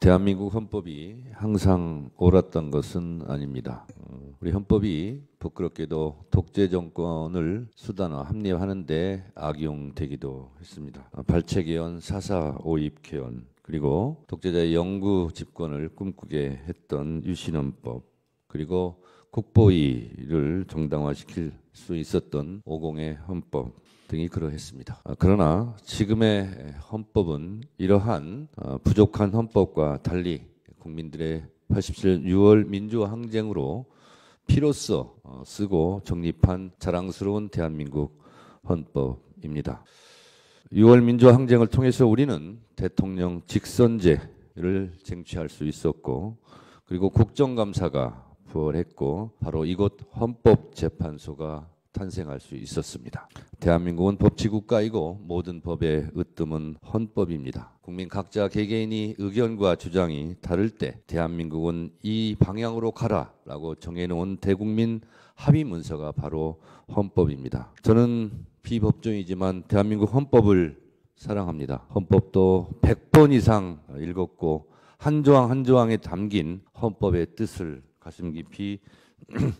대한민국 헌법이 항상 옳았던 것은 아닙니다. 우리 헌법이 부끄럽게도 독재 정권을 수단화 합리화하는 데 악용되기도 했습니다. 발췌개헌, 사사 오입 개헌, 그리고 독재자의 영구 집권을 꿈꾸게 했던 유신헌법, 그리고 국보위를 정당화시킬 수 있었던 오공의 헌법 등이 그러했습니다. 그러나 지금의 헌법은 이러한 부족한 헌법과 달리 국민들의 87년 6월 민주화 항쟁으로 피로써 쓰고 정립한 자랑스러운 대한민국 헌법입니다. 6월 민주화 항쟁을 통해서 우리는 대통령 직선제를 쟁취할 수 있었고, 그리고 국정감사가 부활했고, 바로 이곳 헌법재판소가 탄생할 수 있었습니다. 대한민국은 법치국가이고 모든 법의 으뜸은 헌법입니다. 국민 각자 개개인이 의견과 주장이 다를 때 대한민국은 이 방향으로 가라라고 정해놓은 대국민 합의 문서가 바로 헌법입니다. 저는 비법조인이지만 대한민국 헌법을 사랑합니다. 헌법도 100번 이상 읽었고 한 조항 한 조항에 담긴 헌법의 뜻을 가슴 깊이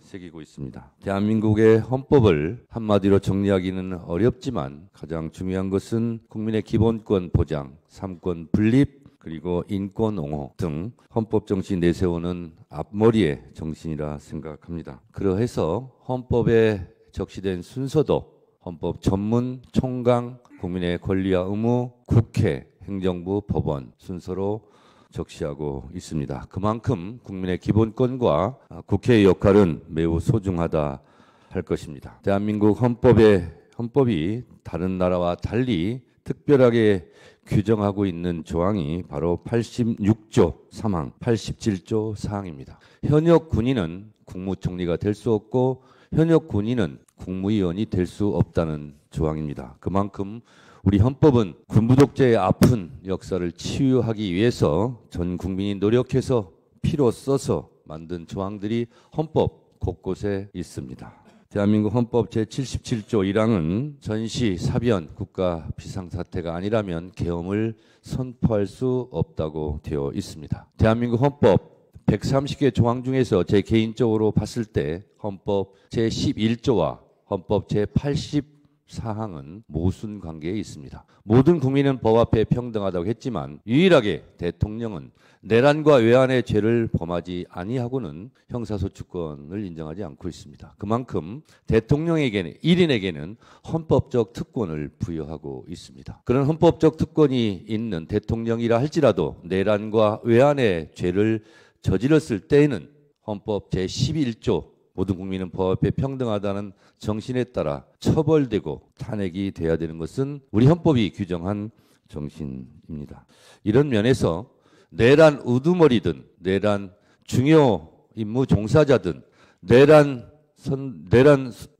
새기고 있습니다. 대한민국의 헌법을 한마디로 정리하기는 어렵지만 가장 중요한 것은 국민의 기본권 보장, 삼권 분립, 그리고 인권 옹호 등 헌법 정신 내세우는 앞머리의 정신이라 생각합니다. 그러해서 헌법에 적시된 순서도 헌법 전문, 총강, 국민의 권리와 의무, 국회, 행정부, 법원 순서로 적시하고 있습니다. 그만큼 국민의 기본권과 국회의 역할은 매우 소중하다 할 것입니다. 대한민국 헌법이 다른 나라와 달리 특별하게 규정하고 있는 조항이 바로 86조 3항, 87조 4항입니다. 현역 군인은 국무총리가 될 수 없고 현역 군인은 국무위원이 될 수 없다는 조항입니다. 그만큼 우리 헌법은 군부 독재의 아픈 역사를 치유하기 위해서 전 국민이 노력해서 피로 써서 만든 조항들이 헌법 곳곳에 있습니다. 대한민국 헌법 제77조 1항은 전시, 사변, 국가 비상사태가 아니라면 계엄을 선포할 수 없다고 되어 있습니다. 대한민국 헌법 130개 조항 중에서 제 개인적으로 봤을 때 헌법 제11조와 헌법 제84항은 모순 관계에 있습니다. 모든 국민은 법 앞에 평등하다고 했지만 유일하게 대통령은 내란과 외환의 죄를 범하지 아니하고는 형사소추권을 인정하지 않고 있습니다. 그만큼 대통령에게는, 1인에게는 헌법적 특권을 부여하고 있습니다. 그런 헌법적 특권이 있는 대통령이라 할지라도 내란과 외환의 죄를 저질렀을 때에는 헌법 제11조 모든 국민은 법 앞에 평등하다는 정신에 따라 처벌되고 탄핵이 돼야 되는 것은 우리 헌법이 규정한 정신입니다. 이런 면에서 내란 우두머리든 내란 중요 임무 종사자든 내란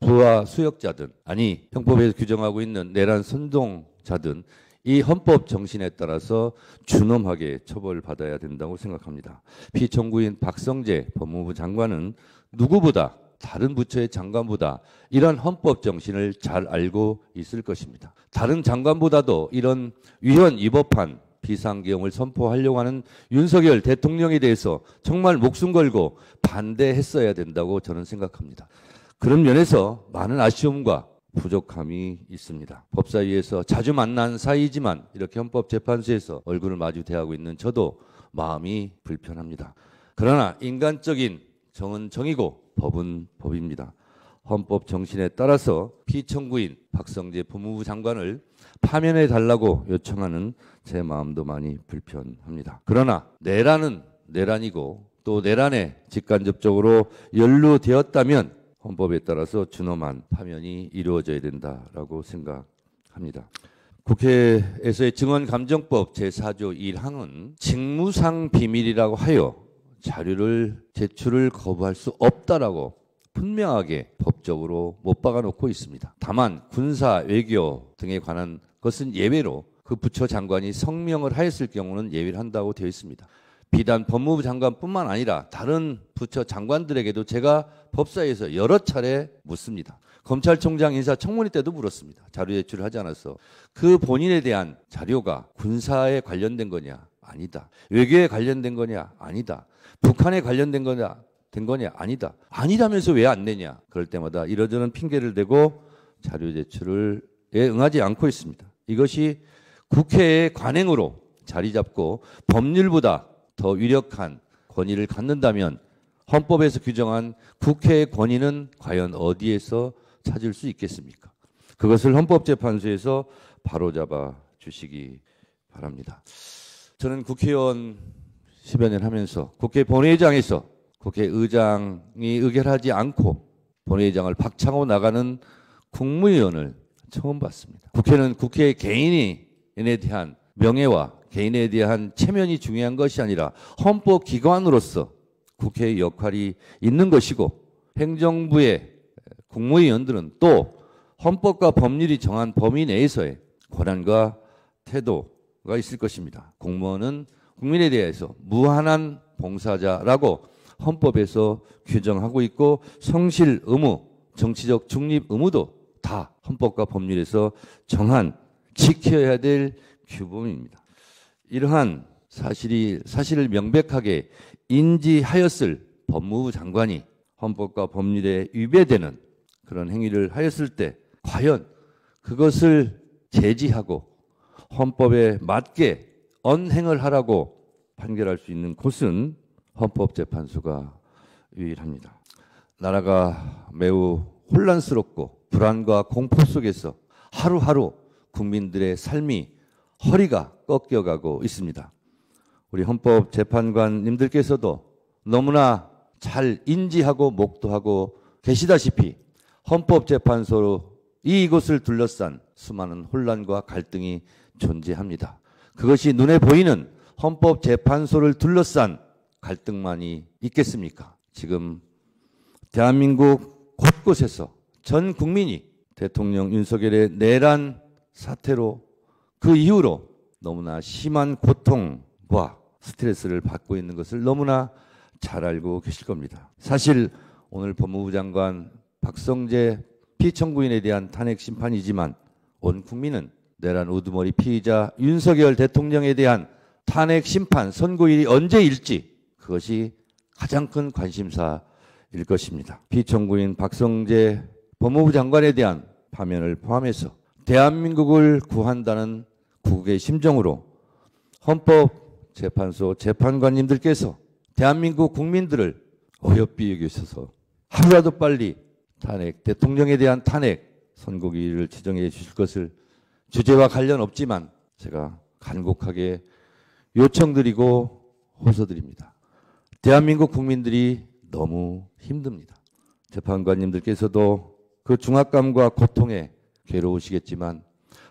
부하 수역자든, 아니 형법에서 규정하고 있는 내란 선동자든 이 헌법 정신에 따라서 준엄하게 처벌받아야 된다고 생각합니다. 피청구인 박성재 법무부 장관은 누구보다 다른 부처의 장관보다 이런 헌법 정신을 잘 알고 있을 것입니다. 다른 장관보다도 이런 위헌 위법한 비상계엄을 선포하려고 하는 윤석열 대통령에 대해서 정말 목숨 걸고 반대했어야 된다고 저는 생각합니다. 그런 면에서 많은 아쉬움과 부족함이 있습니다. 법사위에서 자주 만난 사이지만 이렇게 헌법재판소에서 얼굴을 마주 대하고 있는 저도 마음이 불편합니다. 그러나 인간적인 정은 정이고 법은 법입니다. 헌법 정신에 따라서 피청구인 박성재 법무부 장관을 파면해 달라고 요청하는 제 마음도 많이 불편합니다. 그러나 내란은 내란이고 또 내란에 직간접적으로 연루되었다면 헌법에 따라서 준엄한 파면이 이루어져야 된다라고 생각합니다. 국회에서의 증언감정법 제4조 1항은 직무상 비밀이라고 하여 자료를 제출을 거부할 수 없다라고 분명하게 법적으로 못 박아놓고 있습니다. 다만 군사, 외교 등에 관한 것은 예외로 그 부처 장관이 성명을 하였을 경우는 예외를 한다고 되어 있습니다. 비단 법무부 장관뿐만 아니라 다른 부처 장관들에게도 제가 법사위에서 여러 차례 묻습니다. 검찰총장 인사청문회 때도 물었습니다. 자료 제출을 하지 않아서 그 본인에 대한 자료가 군사에 관련된 거냐 아니다. 외교에 관련된 거냐? 아니다. 북한에 관련된 거냐? 된 거냐? 아니다. 아니라면서 왜 안 내냐? 그럴 때마다 이러저런 핑계를 대고 자료 제출에 응하지 않고 있습니다. 이것이 국회의 관행으로 자리 잡고 법률보다 더 유력한 권위를 갖는다면 헌법에서 규정한 국회의 권위는 과연 어디에서 찾을 수 있겠습니까? 그것을 헌법재판소에서 바로잡아 주시기 바랍니다. 저는 국회의원 10여 년 하면서 국회 본회의장에서 국회의장이 의결하지 않고 본회의장을 박차고 나가는 국무위원을 처음 봤습니다. 국회는 국회 개인에 대한 명예와 개인에 대한 체면이 중요한 것이 아니라 헌법기관으로서 국회의 역할이 있는 것이고 행정부의 국무위원들은 또 헌법과 법률이 정한 범위 내에서의 권한과 태도가 있을 것입니다. 공무원은 국민에 대해서 무한한 봉사자라고 헌법에서 규정하고 있고 성실 의무, 정치적 중립 의무도 다 헌법과 법률에서 정한 지켜야 될 규범입니다. 이러한 사실을 명백하게 인지하였을 법무부 장관이 헌법과 법률에 위배되는 그런 행위를 하였을 때 과연 그것을 제지하고 헌법에 맞게 언행을 하라고 판결할 수 있는 곳은 헌법재판소가 유일합니다. 나라가 매우 혼란스럽고 불안과 공포 속에서 하루하루 국민들의 삶이 허리가 꺾여가고 있습니다. 우리 헌법재판관님들께서도 너무나 잘 인지하고 목도하고 계시다시피 헌법재판소로 이곳을 둘러싼 수많은 혼란과 갈등이 존재합니다. 그것이 눈에 보이는 헌법재판소를 둘러싼 갈등만이 있겠습니까? 지금 대한민국 곳곳에서 전 국민이 대통령 윤석열의 내란 사태로 그 이후로 너무나 심한 고통과 스트레스를 받고 있는 것을 너무나 잘 알고 계실 겁니다. 사실 오늘 법무부 장관 박성재 피청구인에 대한 탄핵 심판이지만 온 국민은 내란 우두머리 피의자 윤석열 대통령에 대한 탄핵 심판 선고일이 언제일지 그것이 가장 큰 관심사일 것입니다. 피청구인 박성재 법무부 장관에 대한 파면을 포함해서 대한민국을 구한다는 국의 심정으로 헌법재판소 재판관님들께서 대한민국 국민들을 어여삐 여기셔서 하루라도 빨리 대통령에 대한 탄핵 선고기일을 지정해 주실 것을 주제와 관련 없지만 제가 간곡하게 요청드리고 호소드립니다. 대한민국 국민들이 너무 힘듭니다. 재판관님들께서도 그 중압감과 고통에 괴로우시겠지만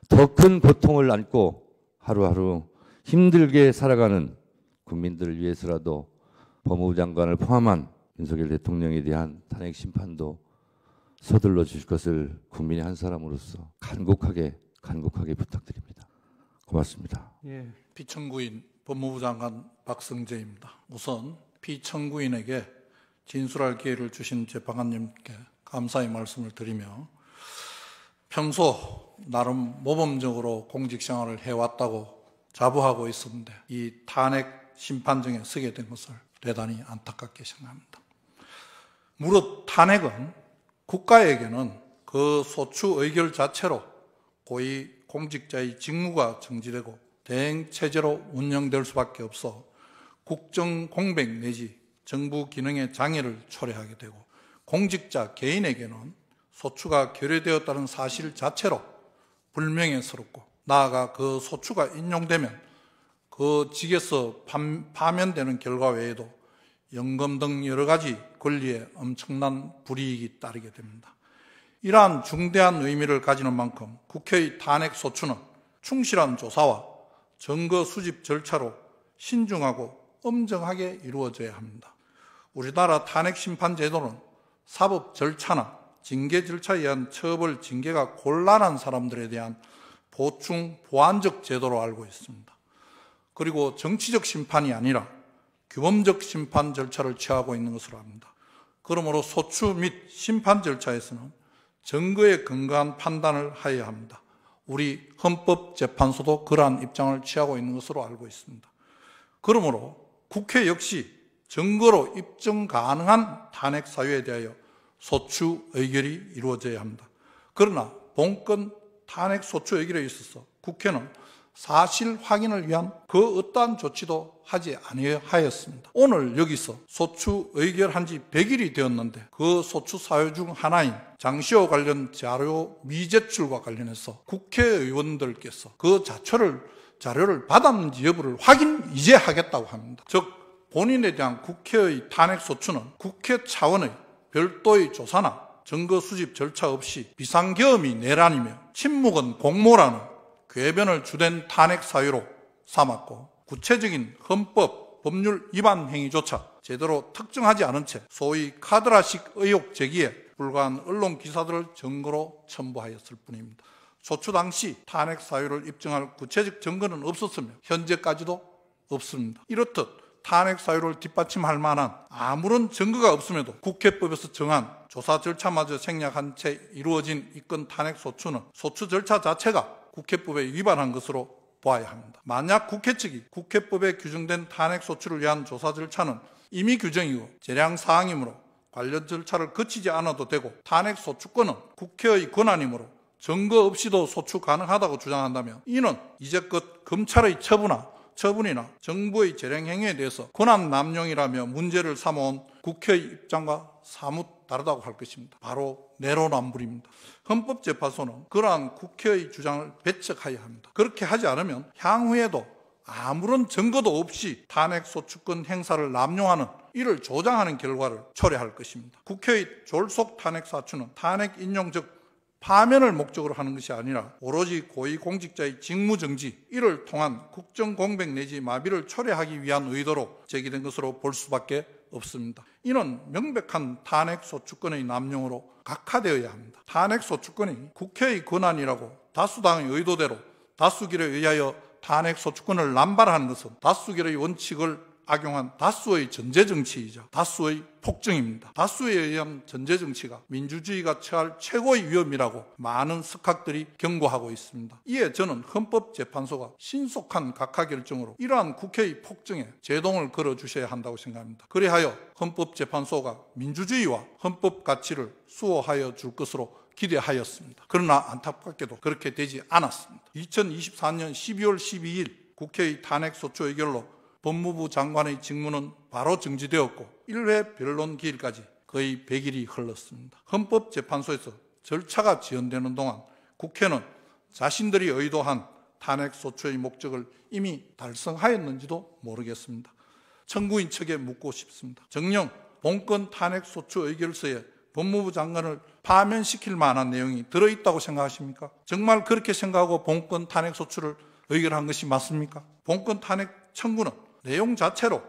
더 큰 고통을 안고 하루하루 힘들게 살아가는 국민들을 위해서라도 법무부 장관을 포함한 윤석열 대통령에 대한 탄핵 심판도 서둘러 주실 것을 국민의 한 사람으로서 간곡하게 부탁드립니다. 고맙습니다. 예, 피청구인 법무부 장관 박성재입니다. 우선 피청구인에게 진술할 기회를 주신 재판관님께 감사의 말씀을 드리며 평소 나름 모범적으로 공직생활을 해왔다고 자부하고 있었는데 이 탄핵 심판정에 서게 된 것을 대단히 안타깝게 생각합니다. 무릇 탄핵은 국가에게는 그 소추 의결 자체로 고위 공직자의 직무가 정지되고 대행체제로 운영될 수밖에 없어 국정 공백 내지 정부 기능의 장애를 초래하게 되고 공직자 개인에게는 소추가 결의되었다는 사실 자체로 불명예스럽고 나아가 그 소추가 인용되면 그 직에서 파면되는 결과 외에도 연금 등 여러 가지 권리에 엄청난 불이익이 따르게 됩니다. 이러한 중대한 의미를 가지는 만큼 국회의 탄핵 소추는 충실한 조사와 증거 수집 절차로 신중하고 엄정하게 이루어져야 합니다. 우리나라 탄핵 심판 제도는 사법 절차나 징계 절차에 의한 처벌, 징계가 곤란한 사람들에 대한 보충, 보완적 제도로 알고 있습니다. 그리고 정치적 심판이 아니라 규범적 심판 절차를 취하고 있는 것으로 압니다. 그러므로 소추 및 심판 절차에서는 증거에 근거한 판단을 하여야 합니다. 우리 헌법재판소도 그러한 입장을 취하고 있는 것으로 알고 있습니다. 그러므로 국회 역시 증거로 입증 가능한 탄핵 사유에 대하여 소추 의결이 이루어져야 합니다. 그러나 본건 탄핵 소추 의결에 있어서 국회는 사실 확인을 위한 그 어떠한 조치도 하지 아니하였습니다. 오늘 여기서 소추 의결한 지 100일이 되었는데 그 소추 사유 중 하나인 장시호 관련 자료 미제출과 관련해서 국회의원들께서 그 자료를 받았는지 여부를 확인 이제 하겠다고 합니다. 즉 본인에 대한 국회의 탄핵 소추는 국회 차원의 별도의 조사나 증거 수집 절차 없이 비상계엄이 내란이며 침묵은 공모라는 궤변을 주된 탄핵 사유로 삼았고 구체적인 헌법, 법률 위반 행위조차 제대로 특정하지 않은 채 소위 카드라식 의혹 제기에 불과한 언론 기사들을 증거로 첨부하였을 뿐입니다. 소추 당시 탄핵 사유를 입증할 구체적 증거는 없었으며 현재까지도 없습니다. 이렇듯 탄핵 사유를 뒷받침할 만한 아무런 증거가 없음에도 국회법에서 정한 조사 절차마저 생략한 채 이루어진 이 건 탄핵 소추는 소추 절차 자체가 국회법에 위반한 것으로 보아야 합니다. 만약 국회 측이 국회법에 규정된 탄핵 소추를 위한 조사 절차는 임의 규정이고 재량 사항이므로 관련 절차를 거치지 않아도 되고 탄핵 소추권은 국회의 권한이므로 증거 없이도 소추 가능하다고 주장한다면 이는 이제껏 검찰의 처분이나 정부의 재량 행위에 대해서 권한 남용이라며 문제를 삼아온 국회의 입장과 사뭇 다르다고 할 것입니다. 바로 내로남불입니다. 헌법재판소는 그러한 국회의 주장을 배척해야 합니다. 그렇게 하지 않으면 향후에도 아무런 증거도 없이 탄핵 소추권 행사를 남용하는 이를 조장하는 결과를 초래할 것입니다. 국회의 졸속 탄핵 사추는 탄핵 인용 즉 파면을 목적으로 하는 것이 아니라 오로지 고위공직자의 직무정지 이를 통한 국정공백 내지 마비를 초래하기 위한 의도로 제기된 것으로 볼 수밖에 없습니다. 이는 명백한 탄핵 소추권의 남용으로 각하되어야 합니다. 탄핵 소추권이 국회의 권한이라고 다수당의 의도대로 다수결에 의하여 탄핵 소추권을 남발하는 것은 다수결의 원칙을 악용한 다수의 전제정치이자 다수의 폭정입니다. 다수에 의한 전제정치가 민주주의가 처할 최고의 위험이라고 많은 석학들이 경고하고 있습니다. 이에 저는 헌법재판소가 신속한 각하결정으로 이러한 국회의 폭정에 제동을 걸어주셔야 한다고 생각합니다. 그리하여 헌법재판소가 민주주의와 헌법 가치를 수호하여 줄 것으로 기대하였습니다. 그러나 안타깝게도 그렇게 되지 않았습니다. 2024년 12월 12일 국회의 탄핵 소추 의결로 법무부 장관의 직무는 바로 정지되었고 1회 변론 기일까지 거의 100일이 흘렀습니다. 헌법재판소에서 절차가 지연되는 동안 국회는 자신들이 의도한 탄핵 소추의 목적을 이미 달성하였는지도 모르겠습니다. 청구인 측에 묻고 싶습니다. 정녕 본건 탄핵 소추 의결서에 법무부 장관을 파면시킬 만한 내용이 들어있다고 생각하십니까? 정말 그렇게 생각하고 본건 탄핵 소추를 의결한 것이 맞습니까? 본건 탄핵 청구는 내용 자체로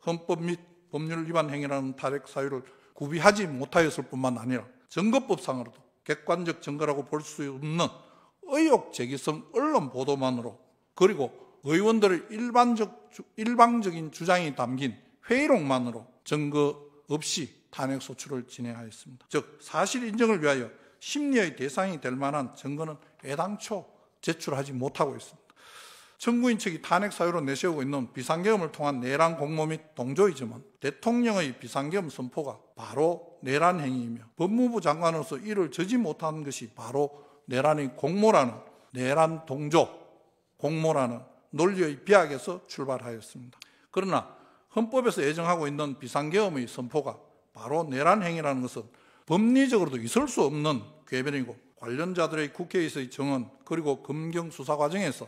헌법 및 법률 위반 행위라는 탄핵 사유를 구비하지 못하였을 뿐만 아니라 증거법상으로도 객관적 증거라고 볼 수 없는 의혹 제기성 언론 보도만으로 그리고 의원들의 일방적인 주장이 담긴 회의록만으로 증거 없이 탄핵 소추를 진행하였습니다. 즉 사실 인정을 위하여 심리의 대상이 될 만한 증거는 애당초 제출하지 못하고 있습니다. 청구인 측이 탄핵 사유로 내세우고 있는 비상계엄을 통한 내란 공모 및 동조이즘은 대통령의 비상계엄 선포가 바로 내란 행위이며 법무부 장관으로서 이를 저지 못한 것이 바로 내란의 공모라는 내란 동조, 공모라는 논리의 비약에서 출발하였습니다. 그러나 헌법에서 예정하고 있는 비상계엄의 선포가 바로 내란 행위라는 것은 법리적으로도 있을 수 없는 궤변이고 관련자들의 국회에서의 정언 그리고 검경 수사 과정에서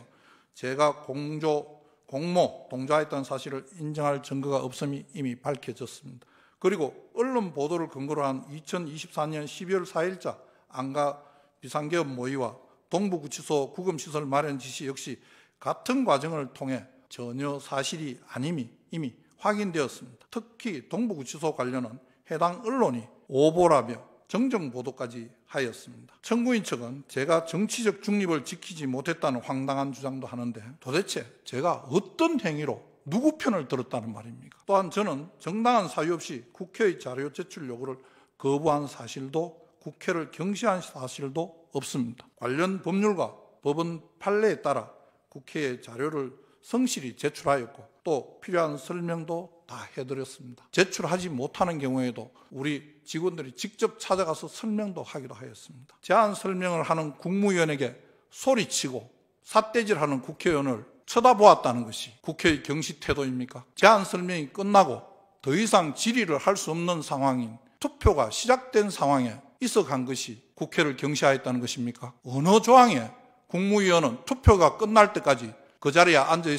제가 공모, 동조했다는 사실을 인정할 증거가 없음이 이미 밝혀졌습니다. 그리고 언론 보도를 근거로 한 2024년 12월 4일자 안가 비상계엄 모의와 동부구치소 구금시설 마련 지시 역시 같은 과정을 통해 전혀 사실이 아님이 이미 확인되었습니다. 특히 동부구치소 관련은 해당 언론이 오보라며 정정보도까지 하였습니다. 청구인 측은 제가 정치적 중립을 지키지 못했다는 황당한 주장도 하는데 도대체 제가 어떤 행위로 누구 편을 들었다는 말입니까? 또한 저는 정당한 사유 없이 국회의 자료 제출 요구를 거부한 사실도 국회를 경시한 사실도 없습니다. 관련 법률과 법원 판례에 따라 국회에 자료를 성실히 제출하였고 또 필요한 설명도 다 해드렸습니다. 제출하지 못하는 경우에도 우리 직원들이 직접 찾아가서 설명도 하기도 하였습니다. 제안 설명을 하는 국무위원에게 소리치고 삿대질하는 국회의원을 쳐다보았다는 것이 국회의 경시 태도입니까? 제안 설명이 끝나고 더 이상 질의를 할 수 없는 상황인 투표가 시작된 상황에 있어간 것이 국회를 경시하였다는 것입니까? 어느 조항에 국무위원은 투표가 끝날 때까지 그 자리에 앉아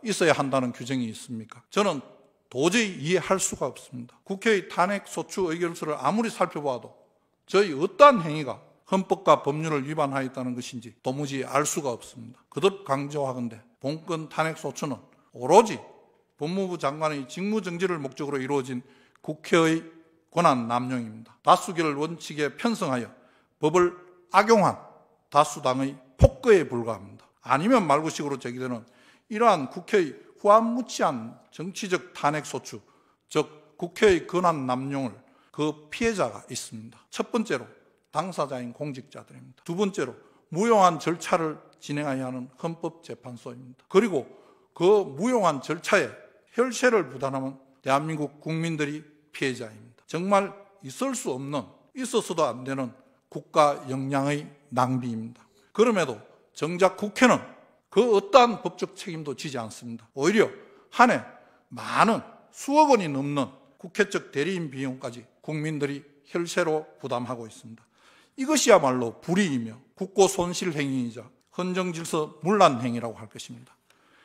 있어야 한다는 규정이 있습니까? 저는 도저히 이해할 수가 없습니다. 국회의 탄핵 소추 의결서를 아무리 살펴봐도 저희 어떠한 행위가 헌법과 법률을 위반하였다는 것인지 도무지 알 수가 없습니다. 거듭 강조하건대 본건 탄핵 소추는 오로지 법무부 장관의 직무정지를 목적으로 이루어진 국회의 권한 남용입니다. 다수결 원칙에 편성하여 법을 악용한 다수당의 폭거에 불과합니다. 아니면 말고식으로 제기되는 이러한 국회의 후안무치한 정치적 탄핵 소추, 즉 국회의 권한 남용을 그 피해자가 있습니다. 첫 번째로 당사자인 공직자들입니다. 두 번째로 무용한 절차를 진행해야 하는 헌법재판소입니다. 그리고 그 무용한 절차에 혈세를 부담하는 대한민국 국민들이 피해자입니다. 정말 있을 수 없는, 있어서도 안 되는 국가 역량의 낭비입니다. 그럼에도 정작 국회는 그 어떠한 법적 책임도 지지 않습니다. 오히려 한 해 많은 수억 원이 넘는 국회적 대리인 비용까지 국민들이 혈세로 부담하고 있습니다. 이것이야말로 불이이며 국고 손실 행위이자 헌정질서 문란 행위라고 할 것입니다.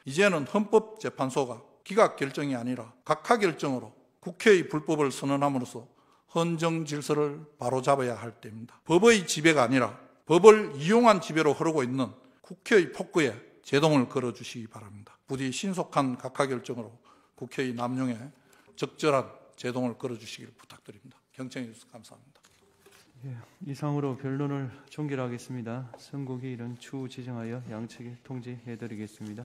이제는 헌법재판소가 기각 결정이 아니라 각하 결정으로 국회의 불법을 선언함으로써 헌정질서를 바로잡아야 할 때입니다. 법의 지배가 아니라 법을 이용한 지배로 흐르고 있는 국회의 폭거에 제동을 걸어주시기 바랍니다. 부디 신속한 각하 결정으로 국회의 남용에 적절한 제동을 걸어주시기를 부탁드립니다. 경청해 주셔서 감사합니다. 예, 이상으로 변론을 종결하겠습니다. 선고기일은 추후 지정하여 양측에 통지해드리겠습니다.